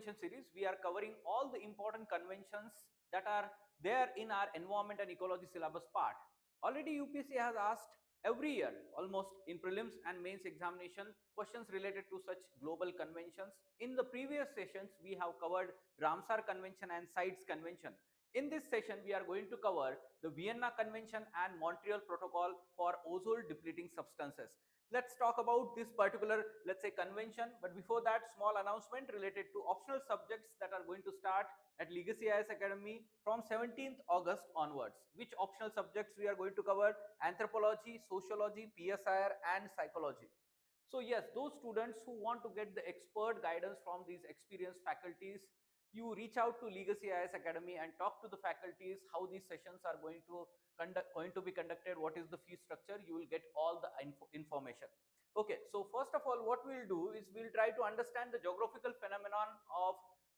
convention series, we are covering all the important conventions that are there in our environment and ecology syllabus part. Already UPSC has asked every year almost in prelims and mains examination questions related to such global conventions. In the previous sessions we have covered Ramsar Convention and CITES Convention. In this session we are going to cover the Vienna Convention and Montreal Protocol for ozone depleting substances. Let's talk about this particular, let's say, convention. But before that, small announcement related to optional subjects that are going to start at Legacy IAS Academy from 17th August onwards. Which optional subjects we are going to cover? Anthropology, sociology, PSIR and psychology. So yes, those students who want to get the expert guidance from these experienced faculties, you reach out to Legacy IAS Academy and talk to the faculties how these sessions are going to be conducted, what is the fee structure. You will get all the information. Okay, so first of all, what we'll do is we'll try to understand the geographical phenomenon of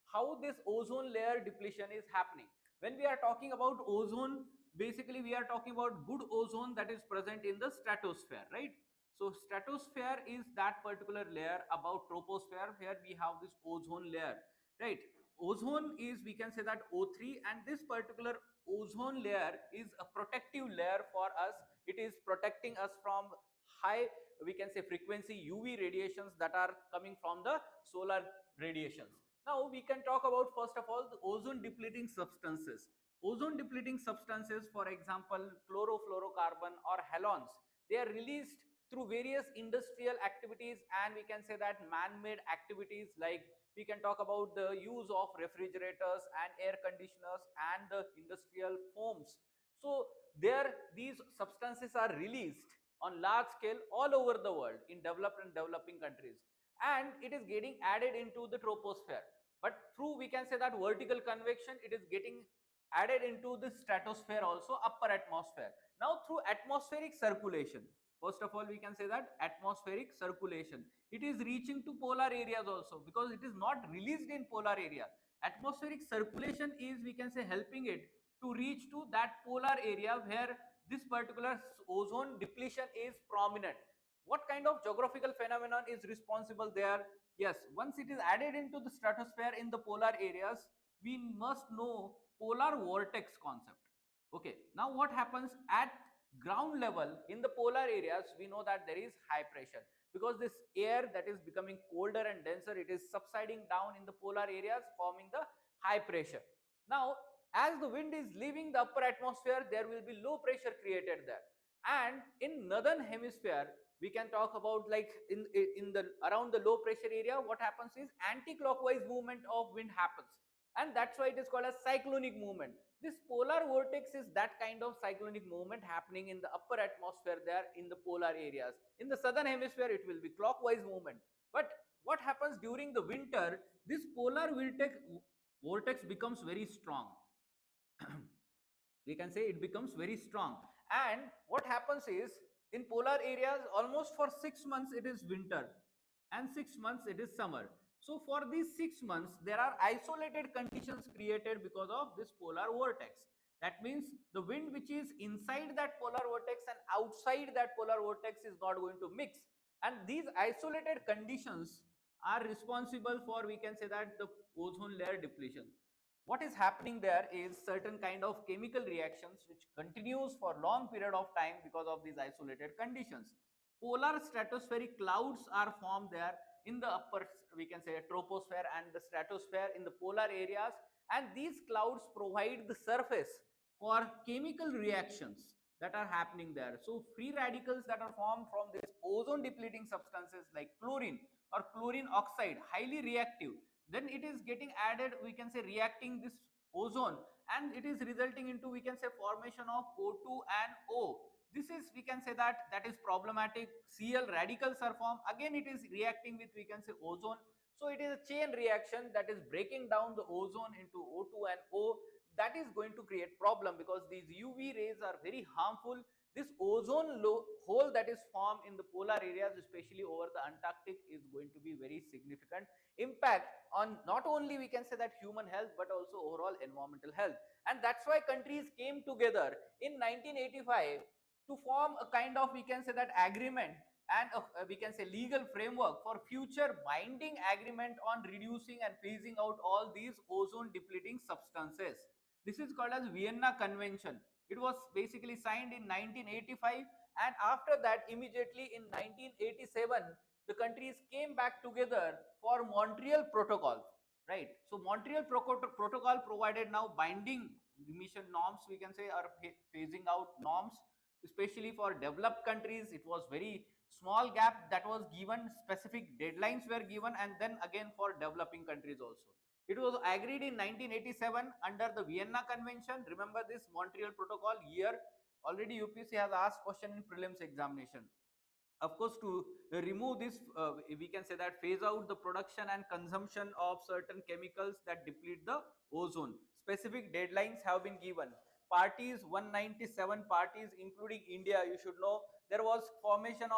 how this ozone layer depletion is happening. When we are talking about ozone, basically we are talking about good ozone that is present in the stratosphere, right? So stratosphere is that particular layer above troposphere where we have this ozone layer, right? Ozone is, we can say that O3, and this particular ozone layer is a protective layer for us. It is protecting us from high, we can say, frequency UV radiations that are coming from the solar radiations. Now we can talk about first of all the ozone depleting substances. Ozone depleting substances, for example, chlorofluorocarbon or halogens, they are released through various industrial activities, and we can say that man-made activities, like we can talk about the use of refrigerators and air conditioners and the industrial foams. So there these substances are released on large scale all over the world in developed and developing countries, and it is getting added into the troposphere. But through, we can say that, vertical convection, it is getting added into the stratosphere, also upper atmosphere. Now through atmospheric circulation, first of all we can say that atmospheric circulation, it is reaching to polar areas also, because it is not released in polar area. Atmospheric circulation is, we can say, helping it to reach to that polar area where this particular ozone depletion is prominent. What kind of geographical phenomenon is responsible there? Yes, once it is added into the stratosphere in the polar areas, we must know polar vortex concept. Okay, now what happens at ground level in the polar areas? We know that there is high pressure, because this air that is becoming colder and denser, it is subsiding down in the polar areas, forming the high pressure. Now as the wind is leaving the upper atmosphere, there will be low pressure created there. And in northern hemisphere, we can talk about, like, in the around the low pressure area, what happens is anti-clockwise movement of wind happens, and that's why it is called as cyclonic movement. This polar vortex is that kind of cyclonic movement happening in the upper atmosphere there in the polar areas. In the southern hemisphere, it will be clockwise movement. But what happens during the winter, this polar vortex becomes very strong. We can say it becomes very strong. And what happens is, in polar areas, almost for 6 months it is winter and 6 months it is summer. So for these 6 months, there are isolated conditions created because of this polar vortex. That means the wind which is inside that polar vortex and outside that polar vortex is not going to mix. And these isolated conditions are responsible for, we can say that, the ozone layer depletion. What is happening there is certain kind of chemical reactions which continues for long period of time because of these isolated conditions. Polar stratospheric clouds are formed there in the upper, we can say, troposphere and the stratosphere in the polar areas, and these clouds provide the surface for chemical reactions that are happening there. So free radicals that are formed from these ozone depleting substances like chlorine or chlorine oxide, highly reactive, then it is getting added, we can say, reacting this ozone, and it is resulting into, we can say, formation of O2 and O. This is, we can say that, that is problematic. Cl radicals are formed, again it is reacting with, we can say, ozone. So it is a chain reaction that is breaking down the ozone into O2 and O. That is going to create problem, because these UV rays are very harmful. This ozone hole that is formed in the polar areas, especially over the Antarctic, is going to be very significant impact on not only, we can say that, human health, but also overall environmental health. And that's why countries came together in 1985 to form a kind of, we can say that, agreement, and we can say legal framework for future binding agreement on reducing and phasing out all these ozone depleting substances. This is called as Vienna Convention. It was basically signed in 1985, and after that immediately in 1987 the countries came back together for Montreal Protocol, right? So Montreal Protocol provided now binding emission norms, we can say, or phasing out norms, especially for developed countries. It was very small gap that was given, specific deadlines were given, and then again for developing countries also. It was agreed in 1987 under the Vienna Convention. Remember this Montreal Protocol year. Already UPSC has asked question in prelims examination. Of course, to remove this, we can say that phase out the production and consumption of certain chemicals that deplete the ozone. Specific deadlines have been given. Parties, 197 parties including India, you should know. There was creation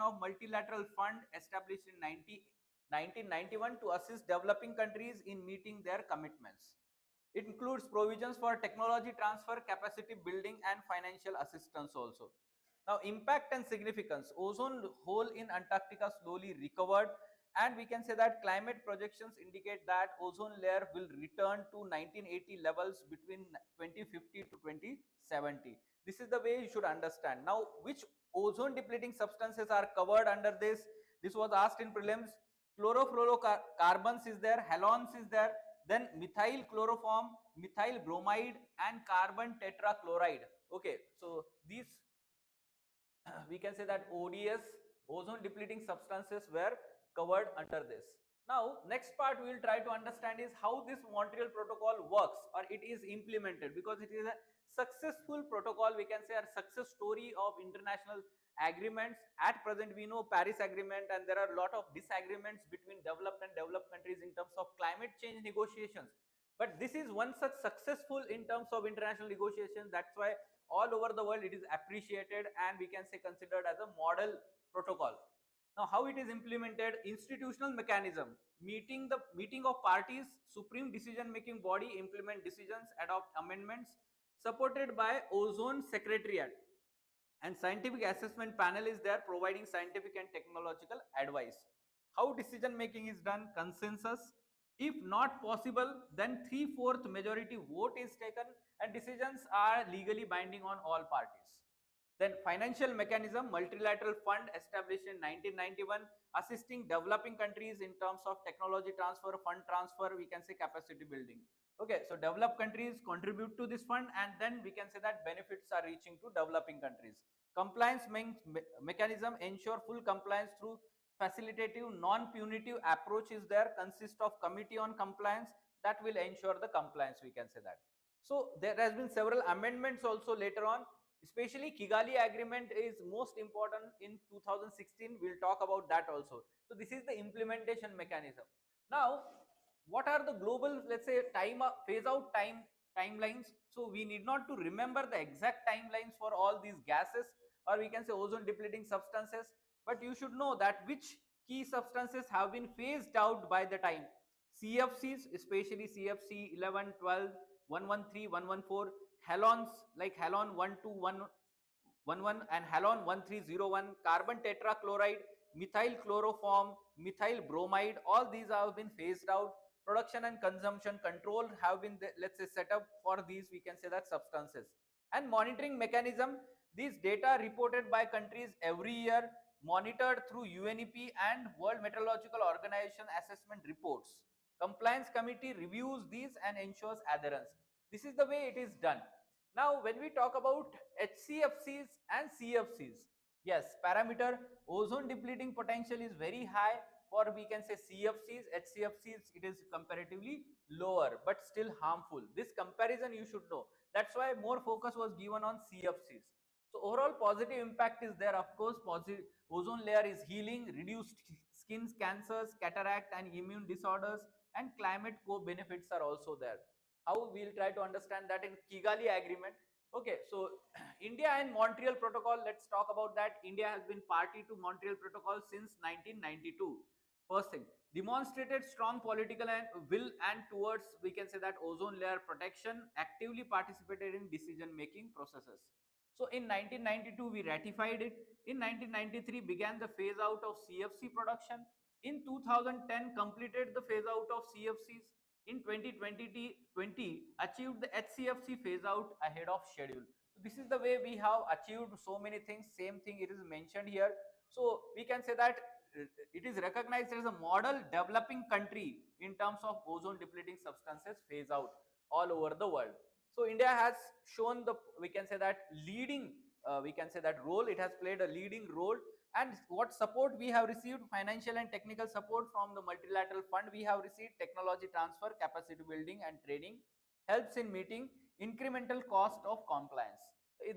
of multilateral fund established in 1991 to assist developing countries in meeting their commitments. It includes provisions for technology transfer, capacity building, and financial assistance also. Now, impact and significance. Ozone hole in Antarctica slowly recovered, and we can say that climate projections indicate that ozone layer will return to 1980 levels between 2050 to 2070. This is the way you should understand. Now, which ozone depleting substances are covered under this? This was asked in prelims. Chlorofluorocarbons is there, halogens is there, then methyl chloroform, methyl bromide, and carbon tetrachloride. Okay, so these we can say that ODS, ozone depleting substances, were covered under this. Now, next part we will try to understand is how this Montreal Protocol works or it is implemented, because it is a successful protocol, we can say a success story of international agreements. At present, we know Paris Agreement, and there are a lot of disagreements between developed and developed countries in terms of climate change negotiations. But this is one such successful in terms of international negotiations. That's why all over the world it is appreciated and we can say considered as a model protocol. Now, how it is implemented? Institutional mechanism: meeting of parties, supreme decision making body, implement decisions, adopt amendments, supported by ozone secretariat, and scientific assessment panel is there providing scientific and technological advice. How decision making is done? Consensus. If not possible, then 3/4 majority vote is taken and decisions are legally binding on all parties. Then financial mechanism: multilateral fund established in 1991, assisting developing countries in terms of technology transfer, fund transfer, we can say capacity building. Okay, so developed countries contribute to this fund, and then we can say that benefits are reaching to developing countries. Compliance mechanism: ensure full compliance through facilitative non-punitive approach is there, consist of committee on compliance that will ensure the compliance, we can say that. So there has been several amendments also later on, especially Kigali Agreement is most important in 2016. We'll talk about that also. So this is the implementation mechanism. Now, what are the global, let's say, phase out timelines? So we need not to remember the exact timelines for all these gases, or we can say ozone depleting substances, but you should know that which key substances have been phased out by the time. CFCs, especially CFC 11, 12, 113, 114, halogens like halon 1211 and halon 1301, carbon tetrachloride, methyl chloroform, methyl bromide, all these have been phased out. Production and consumption control have been, let's say, set up for these, we can say that, substances. And monitoring mechanism: these data reported by countries every year, monitored through UNEP and World Meteorological Organization assessment reports. Compliance committee reviews these and ensures adherence. This is the way it is done. Now, when we talk about HCFCs and CFCs, yes, parameter ozone depleting potential is very high for, we can say, CFCs. HCFCs, it is comparatively lower but still harmful. This comparison you should know. That's why more focus was given on CFCs. So overall positive impact is there. Of course, positive ozone layer is healing, reduced skin cancers, cataract and immune disorders, and climate co-benefits are also there. How we'll try to understand that in Kigali Agreement. Okay, so India and Montreal Protocol, let's talk about that. India has been party to Montreal Protocol since 1992. First thing, demonstrated strong political and will and towards, we can say that, ozone layer protection, actively participated in decision making processes. So in 1992 we ratified it. In 1993 began the phase out of CFC production. In 2010 completed the phase out of CFCs. In 2020 achieved the HCFC phase out ahead of schedule. So this is the way we have achieved so many things. Same thing it is mentioned here. So we can say that it is recognized as a model developing country in terms of ozone depleting substances phase out all over the world. So India has shown the, we can say that, leading, we can say that role. It has played a leading role. And what support we have received: financial and technical support from the multilateral fund we have received, technology transfer, capacity building and training, helps in meeting incremental cost of compliance.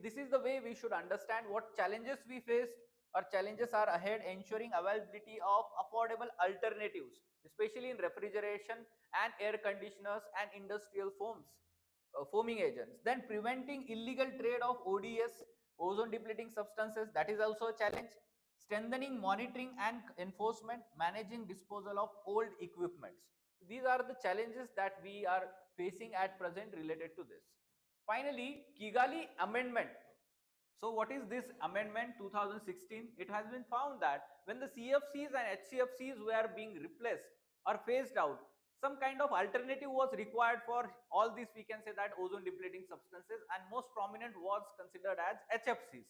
This is the way we should understand what challenges we faced or challenges are ahead, ensuring availability of affordable alternatives, especially in refrigeration and air conditioners and industrial foams, foaming agents. Then preventing illegal trade of ODS, ozone depleting substances, that is also a challenge. Strengthening monitoring and enforcement, managing disposal of old equipments. These are the challenges that we are facing at present related to this. Finally, Kigali Amendment. So what is this amendment 2016? It has been found that when the CFCs and HCFCs were being replaced or phased out, some kind of alternative was required for all these, we can say that, ozone depleting substances, and most prominent was considered as HFCs.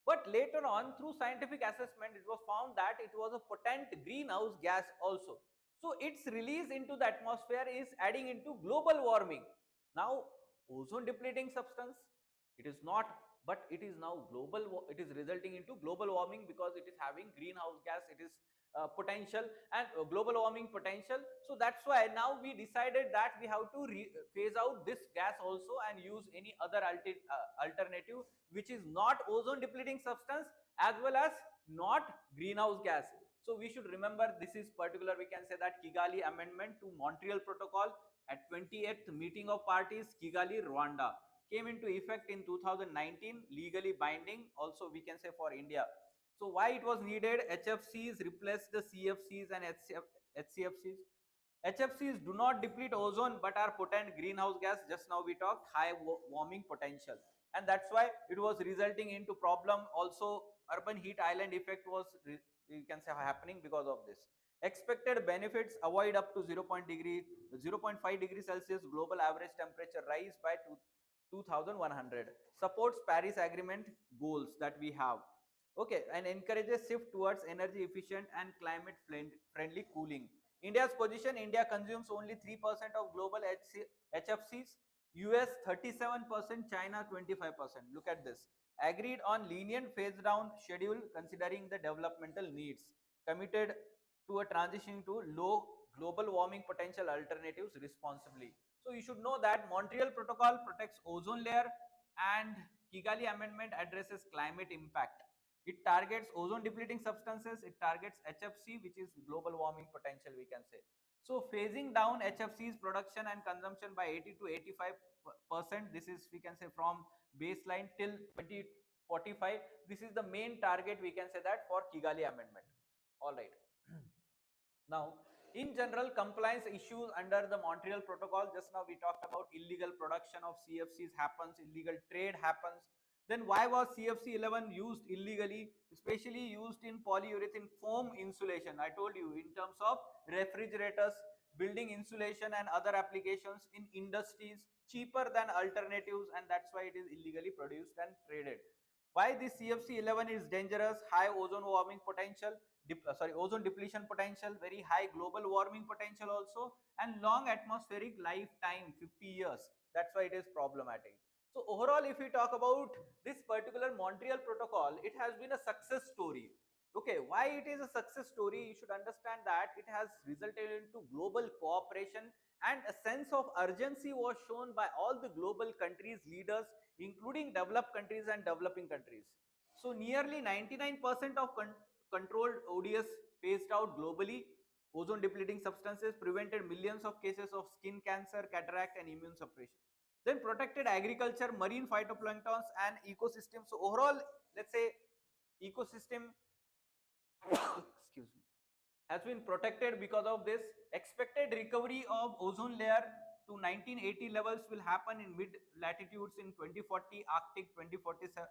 But later on, through scientific assessment, it was found that it was a potent greenhouse gas also. So its release into the atmosphere is adding into global warming. Now, ozone depleting substance, it is not, but it is now global, it is resulting into global warming because it is having greenhouse gas, it is potential and global warming potential. So that's why now we decided that we have to phase out this gas also and use any other alternative which is not ozone depleting substance as well as not greenhouse gas. So we should remember this is particular, we can say that, Kigali Amendment to Montreal Protocol at 28th meeting of parties, Kigali, Rwanda, came into effect in 2019, legally binding also, we can say, for India. So why it was needed? HFCs replaced the CFCs and HCFCs. HFCs do not deplete ozone but are potent greenhouse gas. Just now we talked high warming potential, and that's why it was resulting into problem. Also, urban heat island effect was, we can say, happening because of this. Expected benefits: avoid up to 0.5 degrees Celsius global average temperature rise by 2100. Supports Paris Agreement goals that we have. Okay, and encourages shift towards energy efficient and climate friendly cooling. India's position: India consumes only 3% of global HFCs, US 37%, China 25%. Look at this. Agreed on lenient phase down schedule considering the developmental needs. Committed to a transition to low global warming potential alternatives responsibly. So you should know that Montreal Protocol protects ozone layer and Kigali Amendment addresses climate impact. It targets ozone depleting substances, it targets HFC, which is global warming potential, we can say. So phasing down HFC's production and consumption by 80 to 85%, this is, we can say, from baseline till 2045. This is the main target, we can say that, for Kigali Amendment. All right. Now, in general, compliance issues under the Montreal Protocol, just now we talked about illegal production of CFCs happens, illegal trade happens. Then why was CFC 11 used illegally, especially used in polyurethane foam insulation? I told you, in terms of refrigerators, building insulation and other applications in industries, cheaper than alternatives, and that's why it is illegally produced and traded. Why this CFC 11 is dangerous? High ozone warming potential, ozone depletion potential, very high global warming potential also, and long atmospheric lifetime, 50 years. That's why it is problematic. So overall, if we talk about this particular Montreal Protocol, it has been a success story. Okay, why it is a success story? You should understand that it has resulted into global cooperation, and a sense of urgency was shown by all the global countries, leaders, including developed countries and developing countries. So nearly 99% of controlled ODS phased out globally. Ozone depleting substances prevented millions of cases of skin cancer, cataract, and immune suppression. Then protected agriculture, marine phytoplanktons, and ecosystems. So overall, let's say, ecosystem excuse me, has been protected because of this. Expected recovery of ozone layer to 1980 levels will happen in mid latitudes in 2040, Arctic 2045,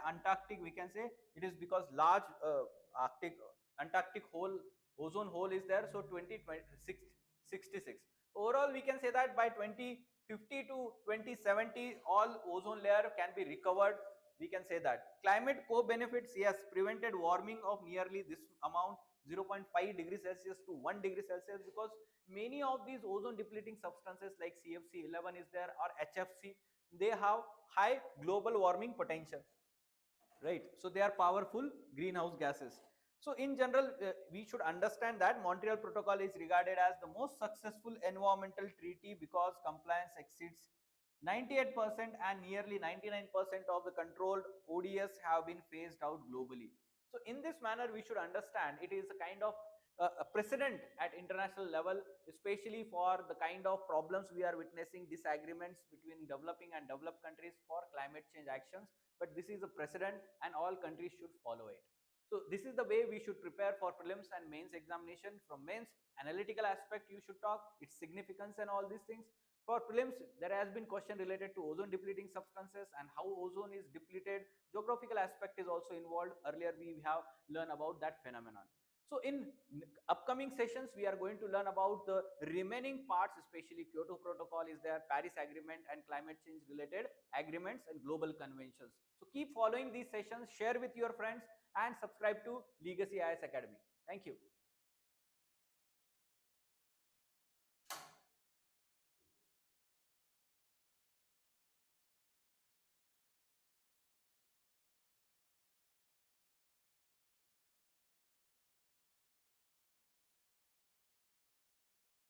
Antarctic we can say. It is because large Antarctic hole, ozone hole is there. So 2066. Overall, we can say that by 2050 to 2070, all ozone layer can be recovered. We can say that climate co-benefits, yes, prevented warming of nearly this amount, 0.5 degrees Celsius to 1 degree Celsius, because many of these ozone depleting substances like CFC11 is there or HFC, they have high global warming potential, right? So they are powerful greenhouse gases. So in general, we should understand that Montreal Protocol is regarded as the most successful environmental treaty because compliance exceeds 98% and nearly 99% of the controlled ODS have been phased out globally. So in this manner, we should understand it is a kind of a precedent at international level, especially for the kind of problems we are witnessing, disagreements between developing and developed countries for climate change actions. But this is a precedent and all countries should follow it. So this is the way we should prepare for prelims and mains examination. From mains, analytical aspect you should talk, its significance and all these things. For prelims, there has been question related to ozone depleting substances and how ozone is depleted. Geographical aspect is also involved. Earlier we have learned about that phenomenon. So in upcoming sessions, we are going to learn about the remaining parts, especially Kyoto Protocol is there, Paris Agreement and climate change related agreements and global conventions. So keep following these sessions, share with your friends and subscribe to Legacy IAS Academy. Thank you.